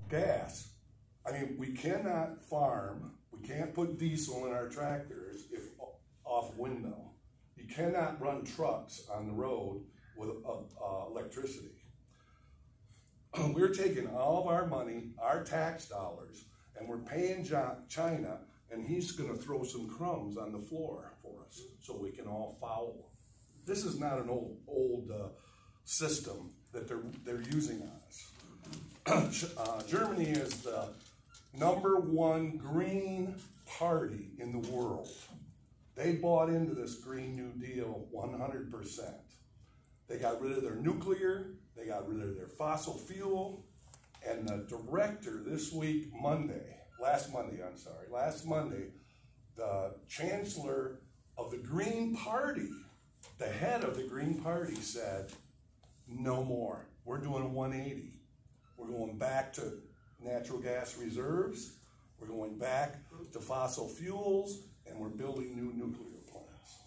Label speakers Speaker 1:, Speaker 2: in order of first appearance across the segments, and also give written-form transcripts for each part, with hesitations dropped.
Speaker 1: gas. I mean, we cannot farm, we can't put diesel in our tractors if off windmill. You cannot run trucks on the road with electricity. We're taking all of our money, our tax dollars, and we're paying China, and he's going to throw some crumbs on the floor for us so we can all follow. This is not an old system that they're using on us. Germany is the #1 green party in the world. They bought into this Green New Deal 100%. They got rid of their nuclear, they got rid of their fossil fuel, and the director this week, last Monday, the chancellor of the Green Party, the head of the Green Party said, no more. We're doing a 180. We're going back to natural gas reserves, we're going back to fossil fuels, and we're building new nuclear plants.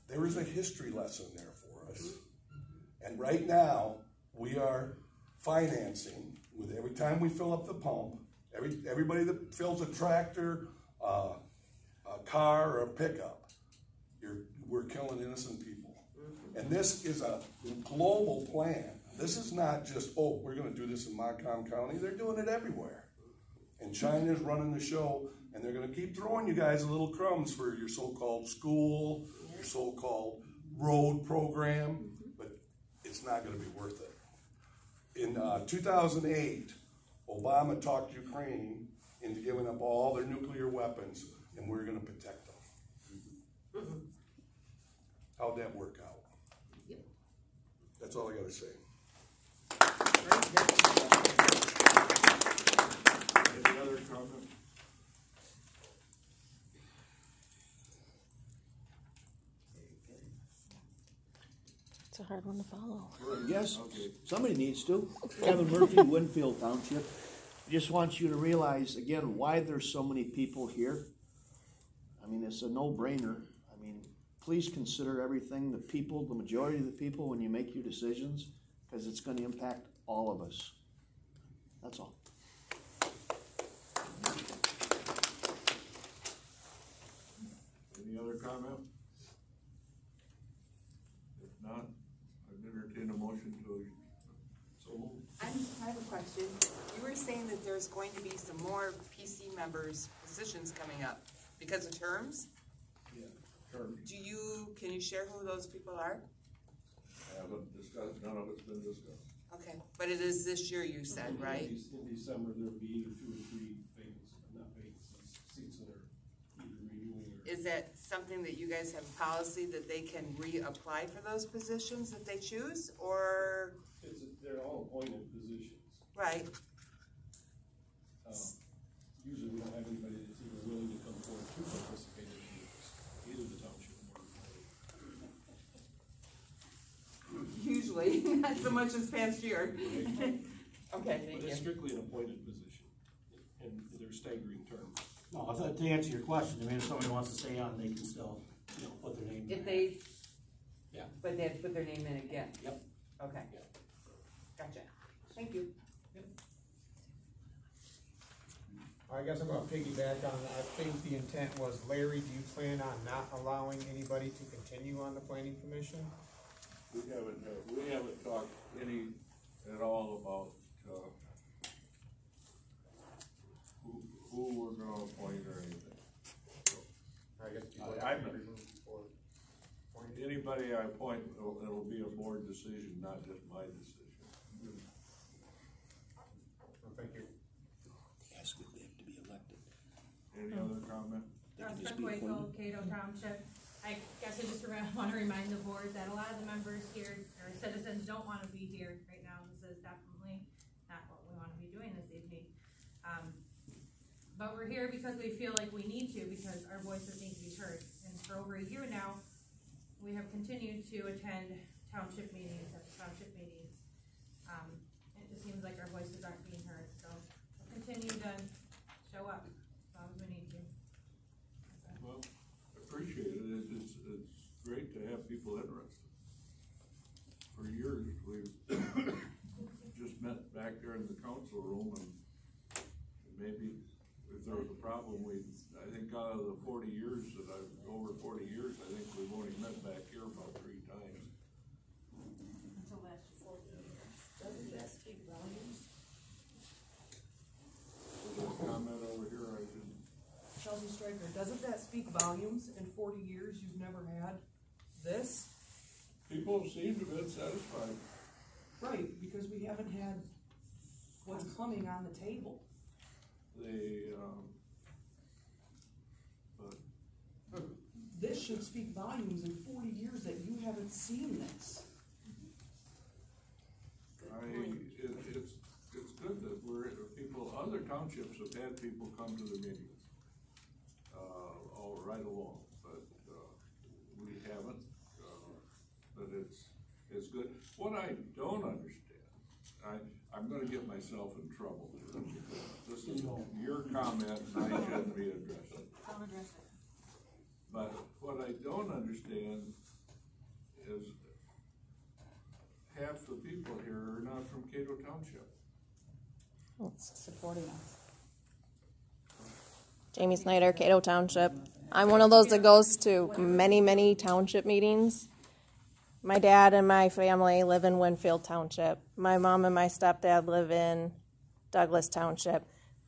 Speaker 1: There is a history lesson there for us. And right now, we are financing, with every time we fill up the pump, everybody that fills a tractor, a car, or a pickup, we're killing innocent people. And this is a global plan. This is not just, oh, we're going to do this in Macomb County. They're doing it everywhere. And China's running the show, and they're going to keep throwing you guys little crumbs for your so-called school, your so-called road program, but it's not going to be worth it. In 2008, Obama talked Ukraine into giving up all their nuclear weapons, and we're going to protect them. How'd that work out? Yep. That's all I got to say.
Speaker 2: Any other comment?
Speaker 3: It's a hard one to follow.
Speaker 4: Yes,
Speaker 2: Okay.
Speaker 4: somebody needs to. Kevin Murphy, Winfield Township. Just want you to realize, again, why there's so many people here. I mean, it's a no-brainer. I mean, please consider everything, the people, the majority of the people, when you make your decisions, because it's going to impact all of us. That's all.
Speaker 2: Any other comment? If not, I'd entertain a motion to so move.
Speaker 5: I have a question. You were saying that there's going to be some more PC members' positions coming up because of terms?
Speaker 2: Yeah, terms.
Speaker 5: Can you share who those people are?
Speaker 2: I haven't discussed, none of it's been discussed.
Speaker 5: Okay, but it is this year, you said, right?
Speaker 6: In December, there'll be either 2 or 3 seats that are either renewing or...
Speaker 5: Is that something that you guys have policy that they can reapply for those positions that they choose, or?
Speaker 6: They're all appointed positions.
Speaker 5: Right.
Speaker 6: Usually we don't have anybody that's either willing to come forward to participate in either the township or
Speaker 5: Usually, not so much this past year. Okay, thank
Speaker 6: But it's
Speaker 5: you.
Speaker 6: strictly an appointed position, and they're staggering terms.
Speaker 7: No, I thought to answer your question, I mean, if somebody wants to stay on, they can still, put their name.
Speaker 5: If they,
Speaker 7: Yeah.
Speaker 5: but they have to put their name in again?
Speaker 7: Yep.
Speaker 5: Okay.
Speaker 7: Yep.
Speaker 5: Gotcha. Thank you.
Speaker 8: I guess I'm gonna piggyback on, I think the intent was, Larry, do you plan on not allowing anybody to continue on the planning commission?
Speaker 2: We haven't talked at all about, who we're gonna appoint or anything. So,
Speaker 8: I guess people
Speaker 2: I'm
Speaker 8: have
Speaker 2: not-
Speaker 8: reasons for appointing.
Speaker 2: anybody I appoint, it'll be a board decision, not just my decision.
Speaker 8: Well, thank you.
Speaker 4: Yes, we have to be elected.
Speaker 2: Any other comment?
Speaker 4: They can just
Speaker 9: Prospect
Speaker 4: be
Speaker 9: Wakefield,
Speaker 4: appointed.
Speaker 9: Cato Township. I guess I just want to remind the board that a lot of the members here, or citizens, don't want to be here right now. This is definitely not what we want to be doing this evening. But we're here because we feel like we need to, because our voices need to be heard. And for over a year now, we have continued to attend township meetings, It just seems like our voices aren't being heard, so we'll continue to show up as long as we need to.
Speaker 2: Well, appreciate it. It's great to have people interested. For years, we've just met back there in the council room and maybe if there was a problem, I think out of the 40 years that over 40 years, I think we've only met back here about 3 times.
Speaker 9: Until last 40 years.
Speaker 10: Doesn't that speak volumes?
Speaker 2: There's a comment over here, I didn't.
Speaker 10: Chelsea Stryker, doesn't that speak volumes? In 40 years, you've never had this?
Speaker 2: People seem to have been satisfied.
Speaker 10: Right, because we haven't had what's coming on the table.
Speaker 2: But
Speaker 10: This should speak volumes in 40 years that you haven't seen this.
Speaker 2: it's good that people, other townships have had people come to the meetings, all right along, but, we haven't, but it's good. What I don't understand, I'm gonna get myself in trouble here, because this is your comment, and I shouldn't be addressing.
Speaker 9: I'll address it.
Speaker 2: But what I don't understand is half the people here are not from Cato Township.
Speaker 3: Supporting us. Jamie Snyder, Cato Township. I'm one of those that goes to many, many township meetings. My dad and my family live in Winfield Township. My mom and my stepdad live in Douglas Township.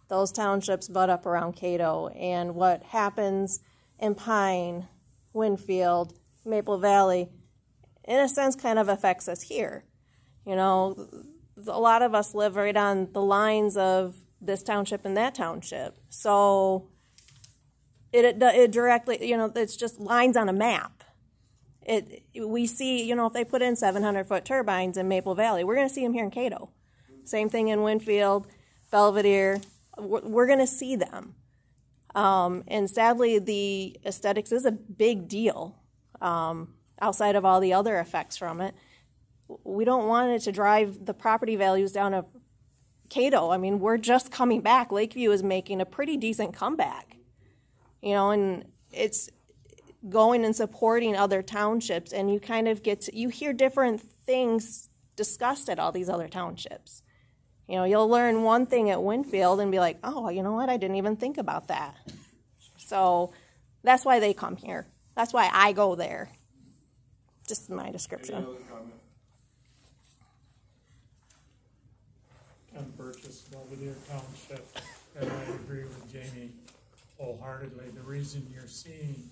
Speaker 3: Those townships butt up around Cato, and what happens in Pine, Winfield, Maple Valley, in a sense kind of affects us here. You know, a lot of us live right on the lines of this township and that township. So it directly, you know, it's just lines on a map. We see, you know, if they put in 700-foot turbines in Maple Valley, we're going to see them here in Cato. Same thing in Winfield, Belvedere. We're going to see them. And sadly, the aesthetics is a big deal outside of all the other effects from it. We don't want it to drive the property values down to Cato. I mean, we're just coming back. Lakeview is making a pretty decent comeback, you know, and it's going and supporting other townships, and you kind of you hear different things discussed at all these other townships. You know, you'll learn one thing at Winfield and be like, oh, you know what, I didn't even think about that. So that's why they come here. That's why I go there. Just my description.
Speaker 2: Any other comment?
Speaker 11: Ken Burgess, Belvedere Township, and I agree with Jamie wholeheartedly. The reason you're seeing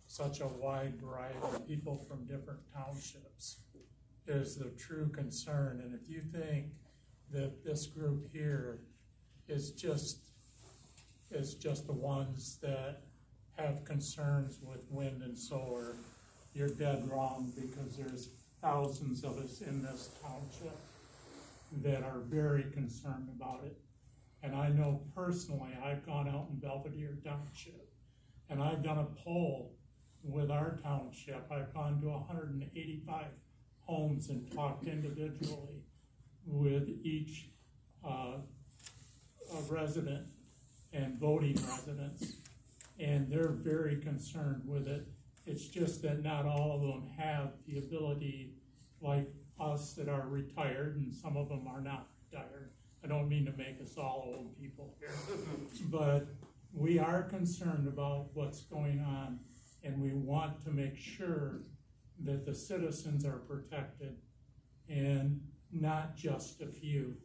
Speaker 11: such a wide variety of people from different townships is the true concern. And if you think that this group here is just the ones that have concerns with wind and solar, you're dead wrong, because there's thousands of us in this township that are very concerned about it. And I know personally, I've gone out in Belvedere Township and I've done a poll with our township. I've gone to 185 homes and talked individually with each resident and voting residents, and they're very concerned with it. It's just that not all of them have the ability, like us that are retired, and some of them are not retired. I don't mean to make us all old people here, but we are concerned about what's going on, and we want to make sure that the citizens are protected and not just a few.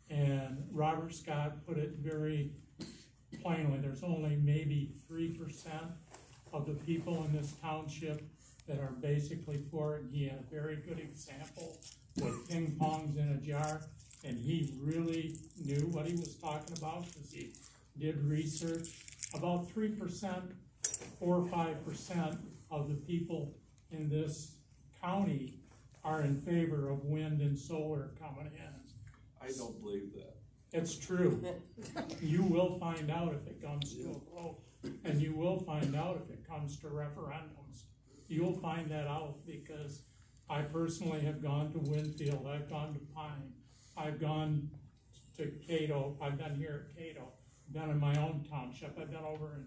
Speaker 11: And Robert Scott put it very plainly, there's only maybe 3% of the people in this township that are basically for it. He had a very good example with ping pongs in a jar, and he really knew what he was talking about because he did research. About 3%, 4 or 5% of the people in this county are in favor of wind and solar coming in.
Speaker 2: I don't believe that.
Speaker 11: It's true. You will find out if it comes to a vote, and you will find out if it comes to referendums. You'll find that out, because I personally have gone to Winfield, I've gone to Pine, I've gone to Cato, I've been here at Cato, I've been in my own township, I've been over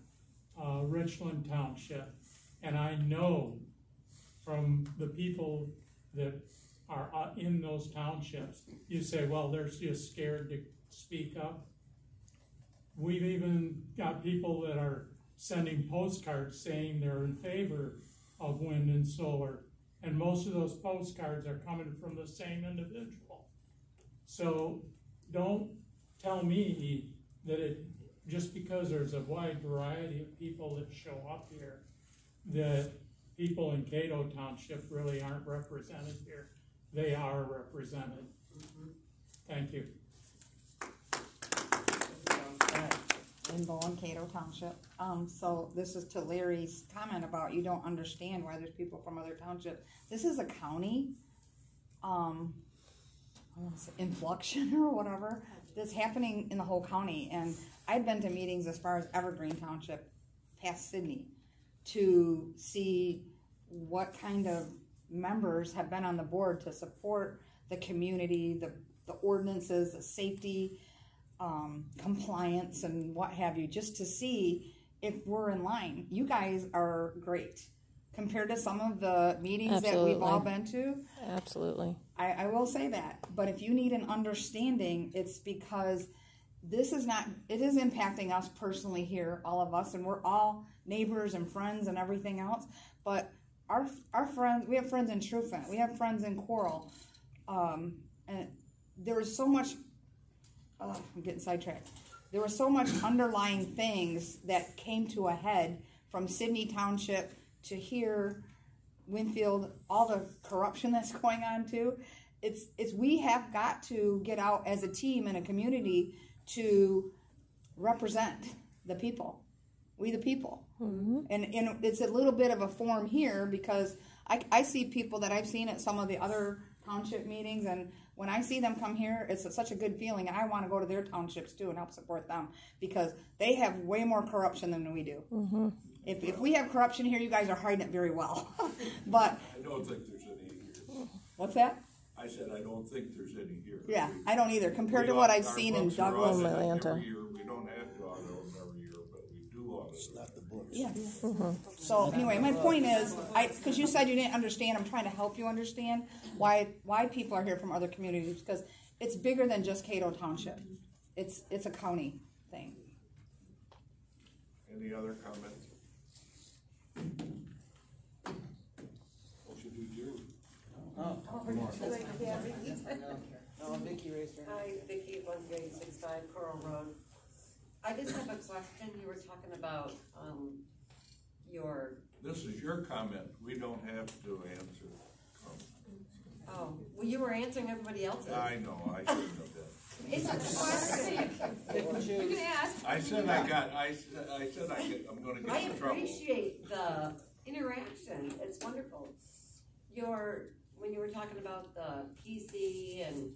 Speaker 11: in Richland Township, and I know from the people that are in those townships, you say, well, they're just scared to speak up. We've even got people that are sending postcards saying they're in favor of wind and solar. And most of those postcards are coming from the same individual. So don't tell me that just because there's a wide variety of people that show up here, that people in Cato Township really aren't represented here. They are represented. Thank you.
Speaker 12: In Bowen, Cato Township. So this is to Larry's comment about you don't understand why there's people from other townships. This is a county, inflection or whatever that's happening in the whole county. And I've been to meetings as far as Evergreen Township, past Sydney, to see what kind of members have been on the board to support the community, the ordinances, the safety, compliance and what have you, just to see if we're in line. You guys are great compared to some of the meetings
Speaker 3: Absolutely.
Speaker 12: that we've all been to.
Speaker 3: Absolutely.
Speaker 12: I will say that. But if you need an understanding, it's because this is not, it is impacting us personally here, all of us, and we're all neighbors and friends and everything else. But our friends, we have friends in Trufen, we have friends in Coral, and there was so much, I'm getting sidetracked. There were so much underlying things that came to a head from Sydney Township to here, Winfield, all the corruption that's going on too. It's we have got to get out as a team and a community to represent the people. We the people. Mm-hmm. And it's a little bit of a form here because I see people that I've seen at some of the other township meetings, and when I see them come here, it's such a good feeling, and I want to go to their townships too and help support them because they have way more corruption than we do. Mm-hmm. If we have corruption here, you guys are hiding it very well. But
Speaker 2: I don't think there's any here.
Speaker 12: What's that?
Speaker 2: I said I don't think there's any here.
Speaker 12: Yeah, I don't either. Compared to what I've seen in Douglas
Speaker 2: and
Speaker 3: Atlanta.
Speaker 2: every year. We don't have to audit them every year, but we do audit them.
Speaker 1: Not the books.
Speaker 12: Yeah. Mm-hmm. So anyway, my point is, because you said you didn't understand, I'm trying to help you understand why people are here from other communities, because it's bigger than just Cato Township. It's a county thing.
Speaker 2: Any other comments? Motion to adjourn.
Speaker 5: Vicki raised her hand. Hi, Vicki, 13665 Coral Road. I just have a question. You were talking about your...
Speaker 2: This is your comment. We don't have to answer comments.
Speaker 5: Oh, well, you were answering everybody else's.
Speaker 2: I know. I shouldn't have done.
Speaker 5: It's a question. You can ask.
Speaker 2: I'm going to get in trouble.
Speaker 5: I appreciate the interaction. It's wonderful. When you were talking about the PC and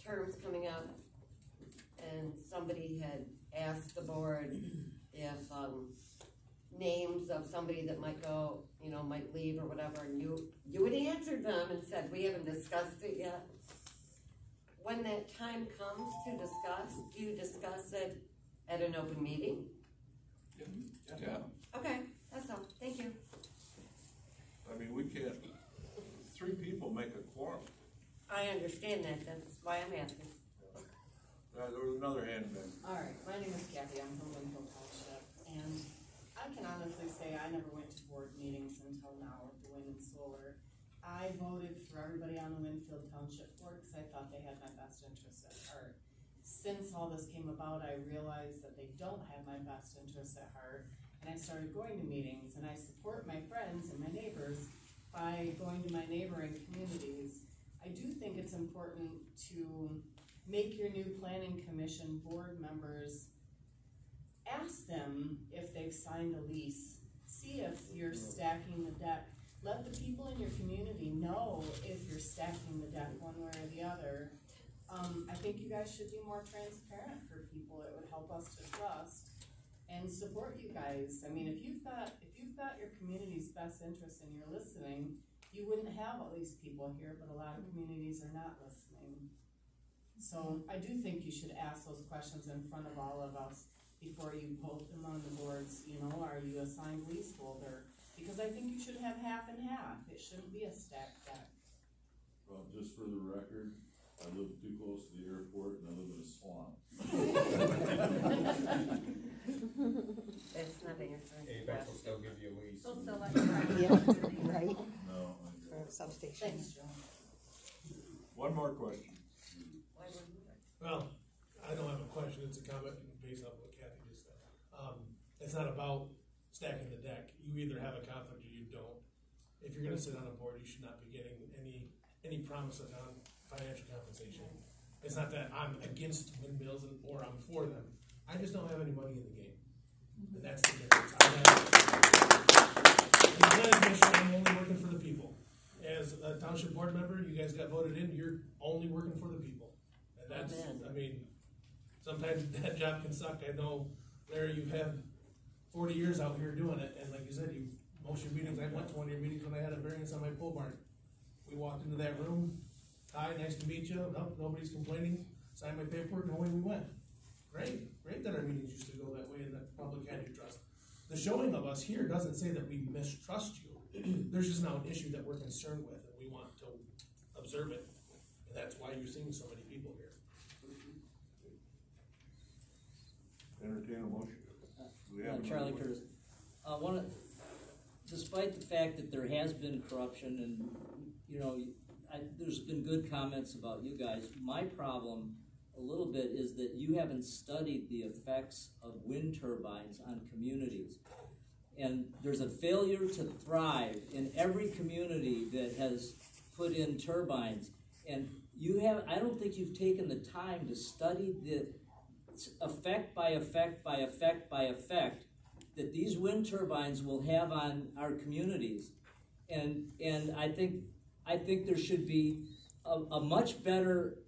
Speaker 5: terms coming up, and somebody had asked the board if names of somebody that might go, might leave or whatever, and you had answered them and said, we haven't discussed it yet. When that time comes to discuss, do you discuss it at an open meeting?
Speaker 2: Yeah.
Speaker 5: Okay, that's all. Thank you.
Speaker 2: I mean, we can't, 3 people make a quorum.
Speaker 5: I understand that. That's why I'm asking.
Speaker 2: There was another hand back.
Speaker 13: All right, my name is Kathy. I'm from Winfield Township, and I can honestly say I never went to board meetings until now with the wind and solar. I voted for everybody on the Winfield Township board because I thought they had my best interests at heart. Since all this came about, I realized that they don't have my best interests at heart, and I started going to meetings, and I support my friends and my neighbors by going to my neighboring communities. I do think it's important to make your new planning commission board members, ask them if they've signed a lease, see if you're stacking the deck. Let the people in your community know if you're stacking the deck one way or the other. I think you guys should be more transparent for people. It would help us to trust and support you guys. I mean, if you've got your community's best interest and you're listening, you wouldn't have all these people here, but a lot of communities are not listening. So I do think you should ask those questions in front of all of us before you vote them on the boards. Are you a signed leaseholder? Because I think you should have half and half. It shouldn't be a stacked deck.
Speaker 14: Well, just for the record, I live too close to the airport and I live in a swamp.
Speaker 10: substation.
Speaker 5: Thanks, Joe.
Speaker 2: One more question.
Speaker 6: Well, I don't have a question, it's a comment based on what Kathy just said. It's not about stacking the deck. You either have a conflict or you don't. If you're gonna sit on a board, you should not be getting any promises on financial compensation. It's not that I'm against windmills or I'm for them. I just don't have any money in the game. And that's the difference. I'm only working for the people. As a township board member, you guys got voted in, you're only working for the people. And that's, I mean, sometimes that job can suck. I know, Larry, you've had 40 years out here doing it, and like you said, most of your meetings, I went to one of your meetings when I had a variance on my pole barn. We walked into that room, hi, nice to meet you, no, nobody's complaining, signed my paperwork, and away we went. Great that our meetings used to go that way and that the public had your trust. The showing of us here doesn't say that we mistrust you. There's just now an issue that we're concerned with, and we want to observe it. And that's why you're seeing so many people here.
Speaker 2: Entertain a motion.
Speaker 14: Charlie Curtis. Despite the fact that there has been corruption and, you know, there's been good comments about you guys, my problem a little bit is that you haven't studied the effects of wind turbines on communities. And there's a failure to thrive in every community that has put in turbines. And I don't think you've taken the time to study the effect by effect by effect by effect that these wind turbines will have on our communities. And I think there should be a much better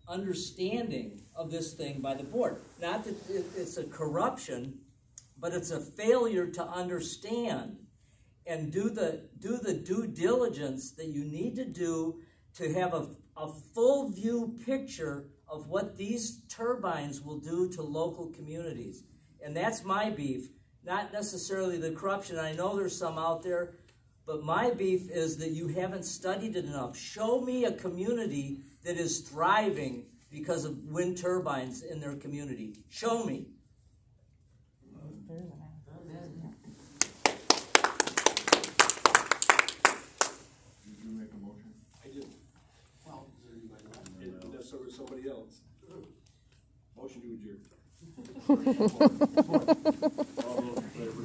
Speaker 14: understanding of this thing by the board. Not that it's a corruption, but it's a failure to understand and do the due diligence that you need to do to have a full view picture of what these turbines will do to local communities. And that's my beef, not necessarily the corruption. I know there's some out there, but my beef is that you haven't studied it enough. Show me a community that is thriving because of wind turbines in their community. Show me.
Speaker 2: Did you make a motion?
Speaker 6: I did. Well, unless there was somebody else.
Speaker 2: Motion to adjourn.
Speaker 6: All those in favor?